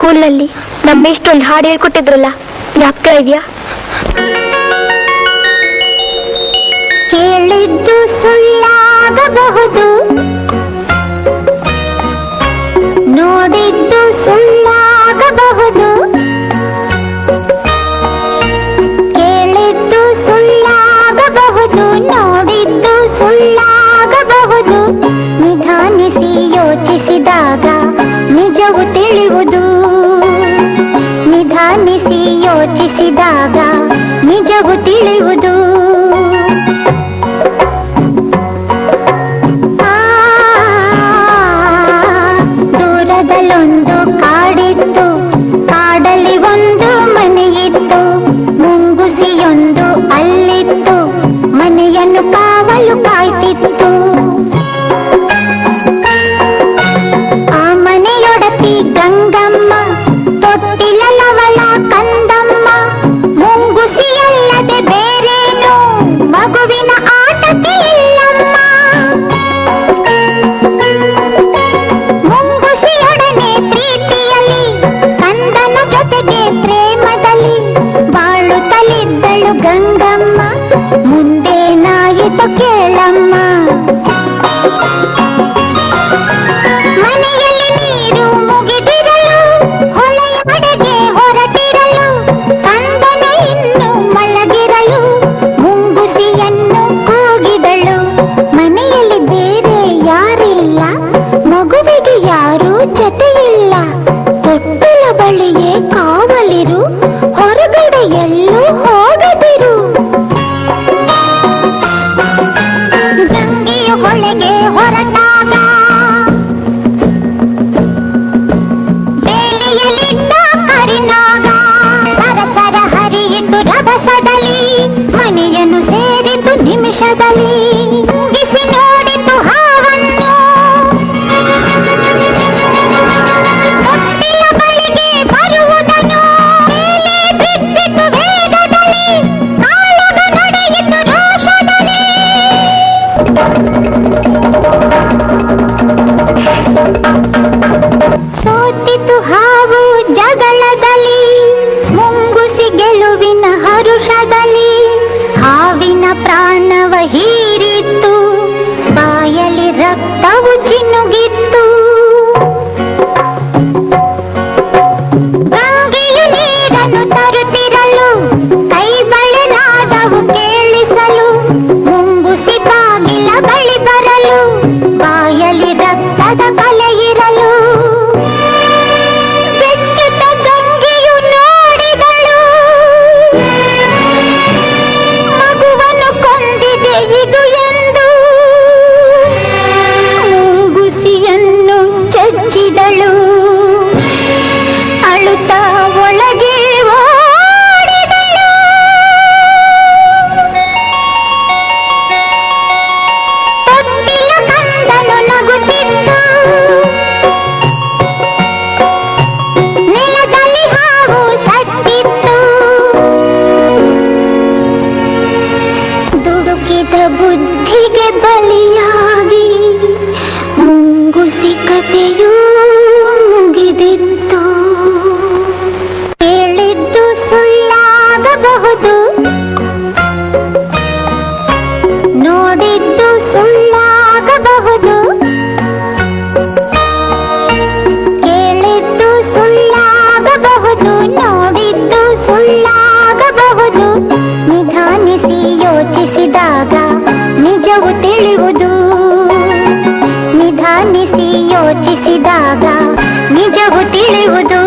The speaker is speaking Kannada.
ಸ್ಕೂಲ್ನಲ್ಲಿ ನಮ್ಮ ಇಷ್ಟೊಂದು ಹಾಡು ಹೇಳ್ಕೊಟ್ಟಿದ್ರಲ್ಲ, ಜ್ಞಾಪಕ ಇದೆಯಾ? ಕೇಳಿದ್ದು ಸುಳ್ಳಾಗಬಹುದು, ನೋಡಿದ್ದು ಸುಳ್ಳಾಗಬಹುದು, ಕೇಳಿದ್ದು ಸುಳ್ಳಾಗಬಹುದು, ನೋಡಿದ್ದು ಸುಳ್ಳಾಗಬಹುದು. ನಿಧಾನಿಸಿ ಯೋಚಿಸಿದಾಗ ನಿಜವು ತಿಳಿಯುವುದು, ನಿಧಾನಿಸಿ ಯೋಚಿಸಿದಾಗ ನಿಜವು ತಿಳಿಯುವುದು. ದೂರದಲ್ಲೊಂದು ಕಾಡಿತ್ತು, ಕಾಡಲ್ಲಿ ಒಂದು ಮನೆಯಿತ್ತು, ಮುಂಗುಸಿಯೊಂದು ಅಲ್ಲಿತ್ತು, ಮನೆಯನ್ನು ಕಾವಲು ಕಾಯ್ತಿತ್ತು. ಆ ಮನೆಯೊಡತಿ ಗಂಗಮ್ಮ, ತೊಟ್ಟಿಲವಳ ಕಂದಮ್ಮ, ಮುಂಗುಸಿಯಲ್ಲದೆ ಬೇರೇನು ಮಗುವಿನ ಆಟಕ್ಕೆ ಇಲ್ಲಮ್ಮ. ಮುಂಗುಸಿಯೊಡನೆ ಪ್ರೀತಿಯಲ್ಲಿ, ಕಂದನ ಜೊತೆಗೆ ಪ್ರೇಮದಲ್ಲಿ ಬಾಳುತ್ತಲಿದ್ದಳು ಗಂಗಮ್ಮ. ಮುಂದೇನಾಯಿತು ಕೇಳಮ್ಮ. ಮನೆಯಲ್ಲಿ ನೀರು ಮುಗಿದಿರಲು, ಹೊಳೆಯಡೆಗೆ ಹೊರಟಿರಲು, ಕಂದನ ಇನ್ನು ಮಲಗಿರಲು ಮುಂಗುಸಿಯನ್ನು ಕೂಗಿದಳು. ಮನೆಯಲ್ಲಿ ಬೇರೆ ಯಾರಿಲ್ಲ, ಮಗುವಿಗೆ ಯಾರೂ ಜೊತೆಯಿಲ್ಲ, ತೊಟ್ಟಿಲ ಬಳಿಯೇ ಕಾವಲಿರು, ಹೊರಗಡೆ ಎಲ್ಲೂ ಹೋಗದಿರು. ಗಂಗೆಯು ಹೊಳೆಗೆ ಹೊರಟಾಗ ಬೇಲಿಯಲ್ಲಿದ್ದ ಕರಿನಾಗ ಸರಸರ ಹರಿಯಿತು ರಭಸದಲ್ಲಿ, ಮನೆಯನ್ನು ಸೇರಿತು ನಿಮಿಷದಲ್ಲಿ. ಮುಗಿಸಿ ನೋಡಿತು ಹಾವನ್ನು, ತೊಟ್ಟಿಲ ಬಳಿಗೆ ಬರುವುದನ್ನು. ಮೇಲೆ ಬಿದ್ದಿತು ವೇಗದಲ್ಲಿ, ಕಾಳಗ ನಡೆಯಿತು ರೋಷದಲ್ಲಿ. ಸೋತಿತು ಹಾವು ಜಗಳದಲ್ಲಿ, ಮುಂಗುಸಿ ಗೆಲುವಿನ ಹರುಷದಲ್ಲಿ. ಹಾವಿನ ಪ್ರಾಣವ ಹೀರಿತ್ತು, ಬಾಯಲ್ಲಿ ರಕ್ತವು ಚಿನ್ನುಗಿತ್ತು. ಗಂಗೆಯು ನೀರನ್ನು ತರುತ್ತಿರಲು, ಕೈ ಬಳೆನಾದವು ಕೇಳಿಸಲು, ಮುಂಗುಸಿ ಬಾಗಿಲ ಬಳಿ ಬರಲು, ಬಾಯಲ್ಲಿ ರಕ್ತದ ಕಲೆ ಇರಲು. ಬೆಚ್ಚುತ್ತ ಗಂಗೆಯು ನೋಡಿದಳು, ಮಗುವನ್ನು ಕೊಂದಿದೆ ಇದು ಎಂದು. ಮುಂಗುಸಿಯನ್ನು ಚಚ್ಚಿದಳು, ಅಳುತ್ತಾ ಒಳಗೆ ಓಡಿದಳು. ತೊಟ್ಟಿಲ ಕಂದನು ನಗುತ್ತಿತ್ತು, ನೆಲದಲ್ಲಿ ಹಾವು ಸತ್ತಿತ್ತು. ದುಡುಕಿದ ಬುದ್ಧಿಗೆ ಬಲಿಯಾಗಿ ಮುಂಗುಸಿ ಕಥೆಯೂ ಮುಗಿದಿತ್ತು. ಹೇಳಿದ್ದು ಸುಳ್ಳಾಗಬಹುದು, ನೋಡಿದ್ದು ಸುಳ್ಳಾಗಬಹುದು, ಕೇಳಿದ್ದು ಸುಳ್ಳಾಗಬಹುದು, ನೋಡಿದ್ದು ಸುಳ್ಳಾಗಬಹುದು. ನಿಧಾನಿಸಿ ಯೋಚಿಸಿದಾಗ ನಿಜವು ತಿಳಿಯುವುದು, ನಿಧಾನಿಸಿ ಯೋಚಿಸಿದಾಗ ನಿಜವು ತಿಳಿಯುವುದು.